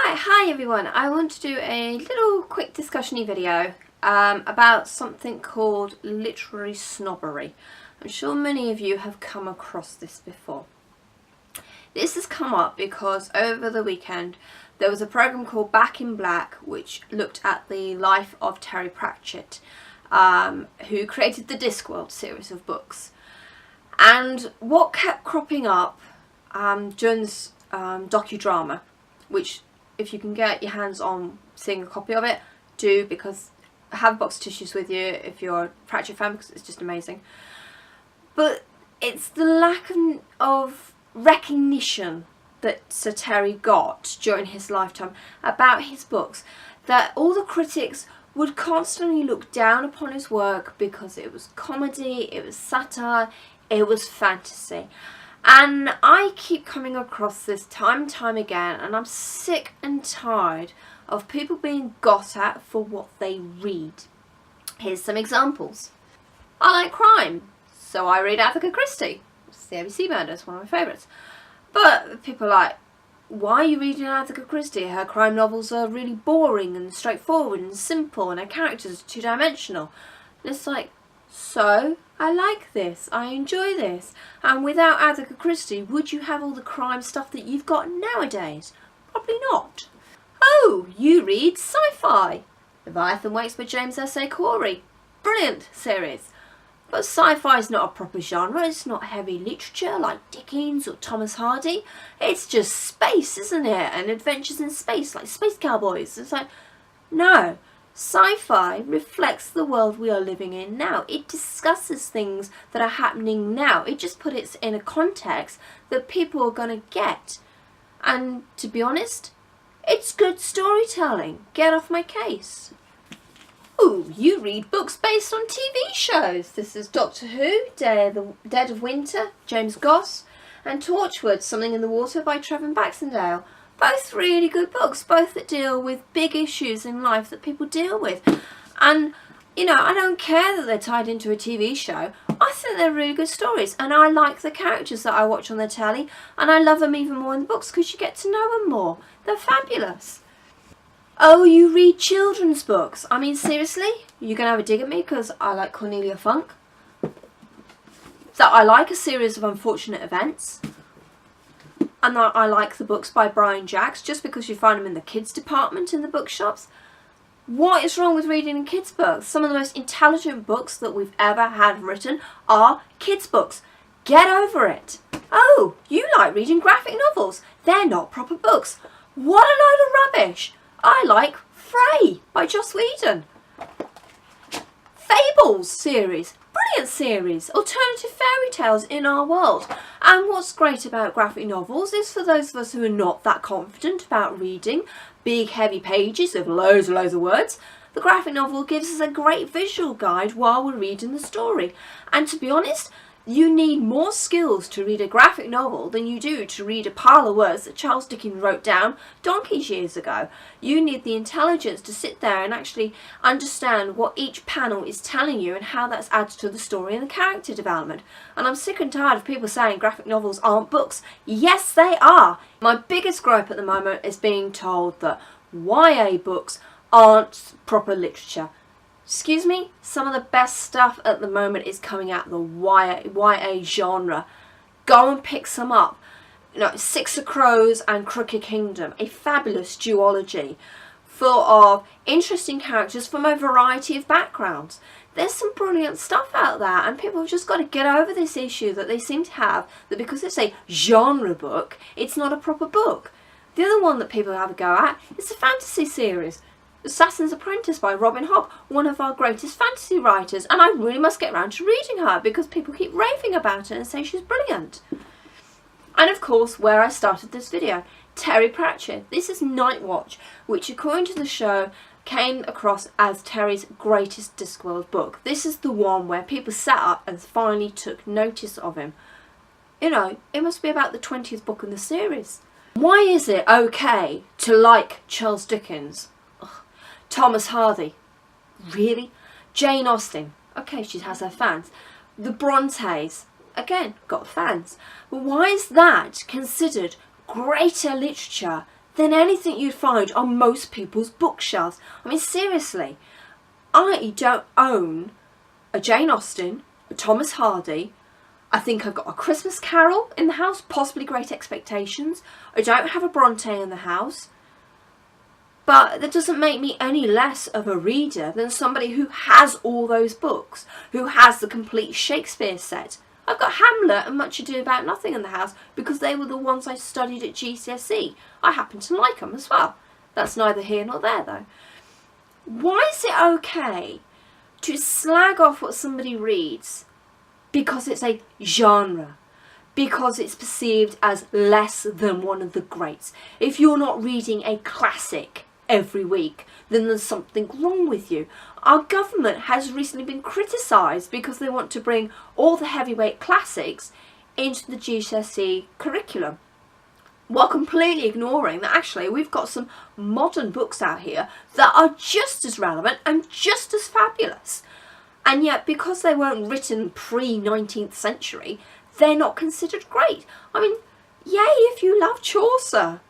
Right, hi everyone. I want to do a little quick discussion-y video about something called literary snobbery. I'm sure many of you have come across this before. This has come up because over the weekend there was a program called Back in Black which looked at the life of Terry Pratchett, who created the Discworld series of books. And what kept cropping up during this docu-drama, which if you can get your hands on seeing a copy of it, do, because have a box of tissues with you if you're a Pratchett fan, because it's just amazing. But it's the lack of recognition that Sir Terry got during his lifetime about his books, that all the critics would constantly look down upon his work because it was comedy, it was satire, it was fantasy. And I keep coming across this time and time again, and I'm sick and tired of people being got at for what they read. Here's some examples. I like crime, so I read Agatha Christie. It's the ABC Murder, it's one of my favourites. But people are like, why are you reading Agatha Christie? Her crime novels are really boring and straightforward and simple, and her characters are two-dimensional. And it's like, so I like this, I enjoy this, and without Agatha Christie, would you have all the crime stuff that you've got nowadays? Probably not. Oh, you read SciFi. Leviathan Wakes by James S. A. Corey. Brilliant series. But sci-fi is not a proper genre, it's not heavy literature like Dickens or Thomas Hardy. It's just space, isn't it? And adventures in space, like Space Cowboys. It's like, no. Sci-fi reflects the world we are living in now. It discusses things that are happening now. It just puts it in a context that people are going to get. And to be honest, it's good storytelling. Get off my case. Ooh, you read books based on TV shows. This is Doctor Who, Dead of Winter, James Goss, and Torchwood, Something in the Water by Trevor Baxendale. Both really good books, both that deal with big issues in life that people deal with. And, you know, I don't care that they're tied into a TV show. I think they're really good stories, and I like the characters that I watch on the telly, and I love them even more in the books because you get to know them more. They're fabulous. Oh, you read children's books? I mean, seriously? You're going to have a dig at me because I like Cornelia Funk? That I like A Series of Unfortunate Events? And I like the books by Brian Jacks just because you find them in the kids department in the bookshops. What is wrong with reading kids books? Some of the most intelligent books that we've ever had written are kids books. Get over it. Oh, you like reading graphic novels. They're not proper books. What a load of rubbish. I like Frey by Joss Whedon. Fables series. Brilliant series, alternative fairy tales in our world. And what's great about graphic novels is for those of us who are not that confident about reading big heavy pages of loads and loads of words, the graphic novel gives us a great visual guide while we're reading the story. And to be honest, you need more skills to read a graphic novel than you do to read a pile of words that Charles Dickens wrote down donkeys years ago. You need the intelligence to sit there and actually understand what each panel is telling you and how that adds to the story and the character development. And I'm sick and tired of people saying graphic novels aren't books. Yes, they are. My biggest gripe at the moment is being told that YA books aren't proper literature. Excuse me, some of the best stuff at the moment is coming out of the YA genre. Go and pick some up. You know, Six of Crows and Crooked Kingdom, a fabulous duology full of interesting characters from a variety of backgrounds. There's some brilliant stuff out there, and people have just got to get over this issue that they seem to have, that because it's a genre book, it's not a proper book. The other one that people have a go at is the fantasy series. Assassin's Apprentice by Robin Hobb, one of our greatest fantasy writers, and I really must get round to reading her because people keep raving about her and say she's brilliant. And of course, where I started this video, Terry Pratchett. This is Night Watch, which according to the show came across as Terry's greatest Discworld book. This is the one where people sat up and finally took notice of him. You know, it must be about the 20th book in the series. Why is it okay to like Charles Dickens? Thomas Hardy, really? Jane Austen, okay, she has her fans. The Brontes, again, got fans. But why is that considered greater literature than anything you'd find on most people's bookshelves. I mean, seriously, I don't own a Jane Austen, a Thomas Hardy. I think I've got a Christmas Carol in the house, possibly Great Expectations. I don't have a Bronte in the house. But that doesn't make me any less of a reader than somebody who has all those books, who has the complete Shakespeare set. I've got Hamlet and Much Ado About Nothing in the house because they were the ones I studied at GCSE. I happen to like them as well. That's neither here nor there though. Why is it okay to slag off what somebody reads because it's a genre? Because it's perceived as less than one of the greats. If you're not reading a classic every week, then there's something wrong with you. Our government has recently been criticised because they want to bring all the heavyweight classics into the GCSE curriculum, while completely ignoring that actually we've got some modern books out here that are just as relevant and just as fabulous. And yet, because they weren't written pre-19th century, they're not considered great. I mean, yay if you love Chaucer.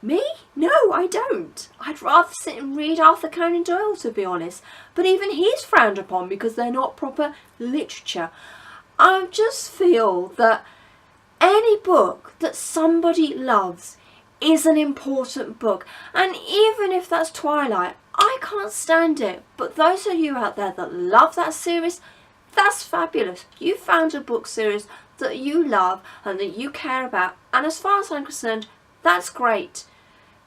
Me? No, I don't. I'd rather sit and read Arthur Conan Doyle, to be honest. But even he's frowned upon because they're not proper literature. I just feel that any book that somebody loves is an important book. And even if that's Twilight, I can't stand it. But those of you out there that love that series, that's fabulous. You found a book series that you love and that you care about. And as far as I'm concerned, that's great.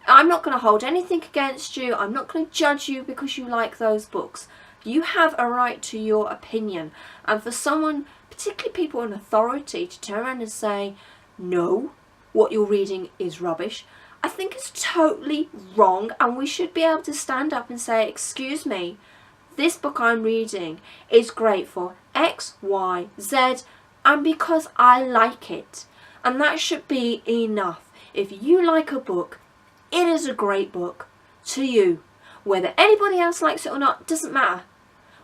I'm not going to hold anything against you. I'm not going to judge you because you like those books. You have a right to your opinion. And for someone, particularly people in authority, to turn around and say, no, what you're reading is rubbish, I think it's totally wrong. And we should be able to stand up and say, excuse me, this book I'm reading is great for X, Y, Z, and because I like it. And that should be enough. If you like a book, it is a great book to you. Whether anybody else likes it or not doesn't matter.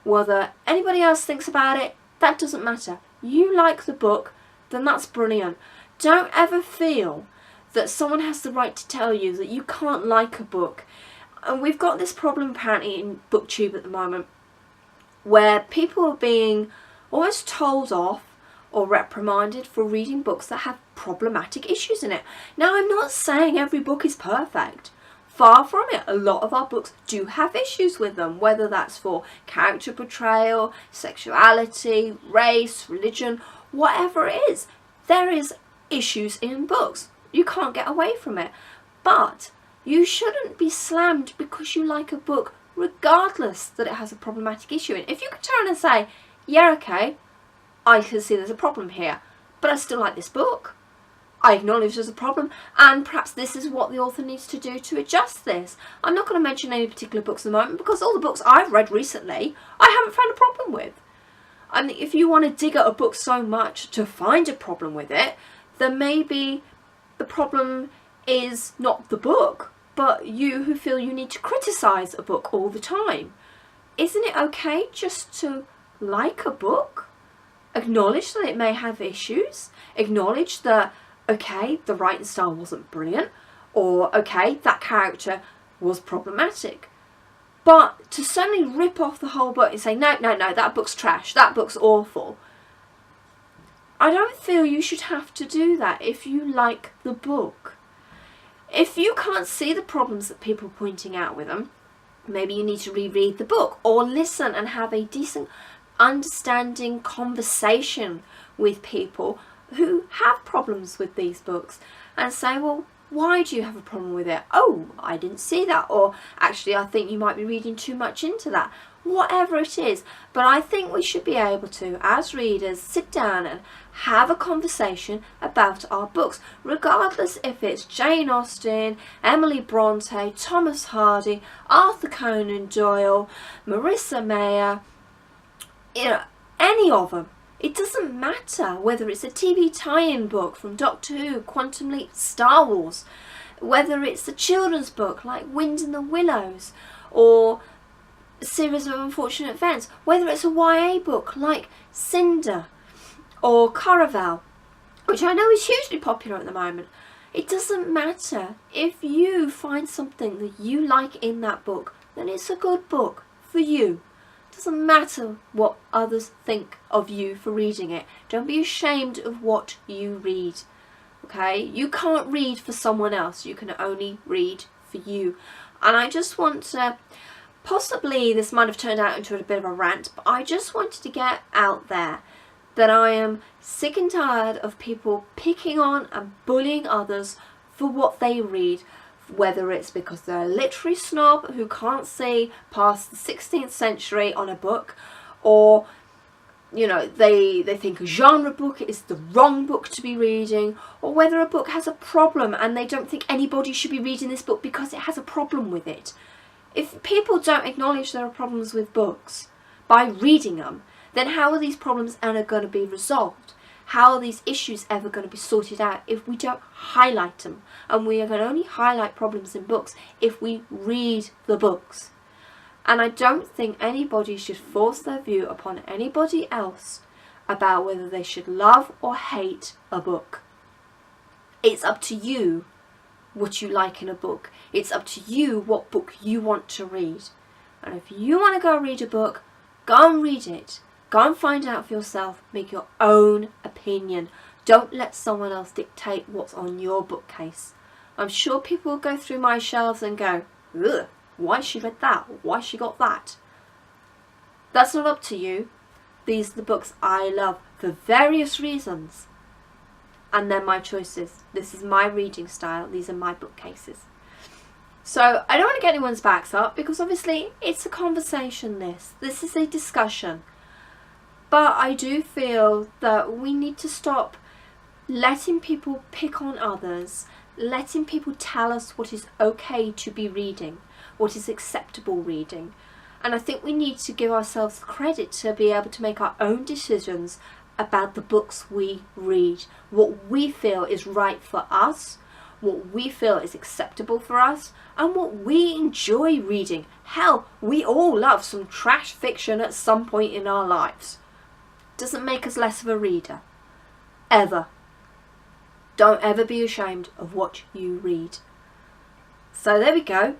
Whether anybody else thinks about it, that doesn't matter. You like the book, then that's brilliant. Don't ever feel that someone has the right to tell you that you can't like a book. And we've got this problem apparently in BookTube at the moment, where people are being almost told off or reprimanded for reading books that have problematic issues in it. Now, I'm not saying every book is perfect. Far from it. A lot of our books do have issues with them, whether that's for character portrayal, sexuality, race, religion, whatever it is. There is issues in books. You can't get away from it. But you shouldn't be slammed because you like a book, regardless that it has a problematic issue in it. If you could turn and say, yeah, okay, I can see there's a problem here, but I still like this book. I acknowledge there's a problem, and perhaps this is what the author needs to do to adjust this. I'm not going to mention any particular books at the moment because all the books I've read recently, I haven't found a problem with. And if you want to dig at a book so much to find a problem with it, then maybe the problem is not the book, but you who feel you need to criticise a book all the time. Isn't it okay just to like a book? Acknowledge that it may have issues. Acknowledge that, okay, the writing style wasn't brilliant, or okay, that character was problematic. But to suddenly rip off the whole book and say, no, that book's trash, that book's awful, I don't feel you should have to do that if you like the book. If you can't see the problems that people are pointing out with them, maybe you need to reread the book or listen and have a decent understanding conversation with people who have problems with these books and say, well, why do you have a problem with it? Oh, I didn't see that. Or actually, I think you might be reading too much into that. Whatever it is. But I think we should be able to, as readers, sit down and have a conversation about our books, regardless if it's Jane Austen, Emily Bronte, Thomas Hardy, Arthur Conan Doyle, Marissa Mayer, any of them. It doesn't matter whether it's a TV tie-in book from Doctor Who, Quantum Leap, Star Wars, whether it's a children's book like Wind in the Willows, or a series of unfortunate events, whether it's a YA book like Cinder or Caraval, which I know is hugely popular at the moment. It doesn't matter. If you find something that you like in that book, then it's a good book for you. It doesn't matter what others think of you for reading it. Don't be ashamed of what you read. Okay? You can't read for someone else. You can only read for you. And I just want to, possibly this might have turned out into a bit of a rant, but I just wanted to get out there that I am sick and tired of people picking on and bullying others for what they read, whether it's because they're a literary snob who can't see past the 16th century on a book, or you know, they think a genre book is the wrong book to be reading, or whether a book has a problem and they don't think anybody should be reading this book because it has a problem with it. If people don't acknowledge there are problems with books by reading them, then how are these problems ever going to be resolved? How are these issues ever going to be sorted out if we don't highlight them? And we can only highlight problems in books if we read the books. And I don't think anybody should force their view upon anybody else about whether they should love or hate a book. It's up to you what you like in a book. It's up to you what book you want to read. And if you want to go read a book, go and read it. Go and find out for yourself. Make your own opinion. Don't let someone else dictate what's on your bookcase. I'm sure people will go through my shelves and go, ugh, why she read that? Why she got that? That's not up to you. These are the books I love for various reasons. And they're my choices. This is my reading style. These are my bookcases. So I don't want to get anyone's backs up because obviously it's a conversation this. This is a discussion. But I do feel that we need to stop letting people pick on others, letting people tell us what is okay to be reading, what is acceptable reading. And I think we need to give ourselves credit to be able to make our own decisions about the books we read, what we feel is right for us, what we feel is acceptable for us, and what we enjoy reading. Hell, we all love some trash fiction at some point in our lives. Doesn't make us less of a reader. Ever. Don't ever be ashamed of what you read. So there we go.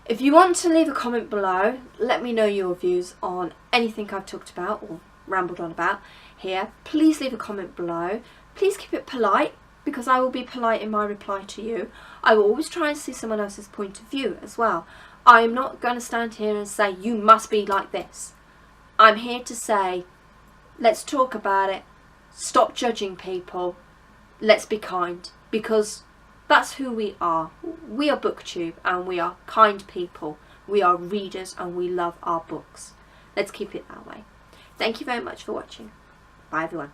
If you want to leave a comment below, let me know your views on anything I've talked about or rambled on about here. Please leave a comment below. Please keep it polite, because I will be polite in my reply to you. I will always try and see someone else's point of view as well. I am not going to stand here and say you must be like this. I'm here to say, let's talk about it. Stop judging people. Let's be kind, because that's who we are. We are BookTube and we are kind people. We are readers and we love our books. Let's keep it that way. Thank you very much for watching. Bye everyone.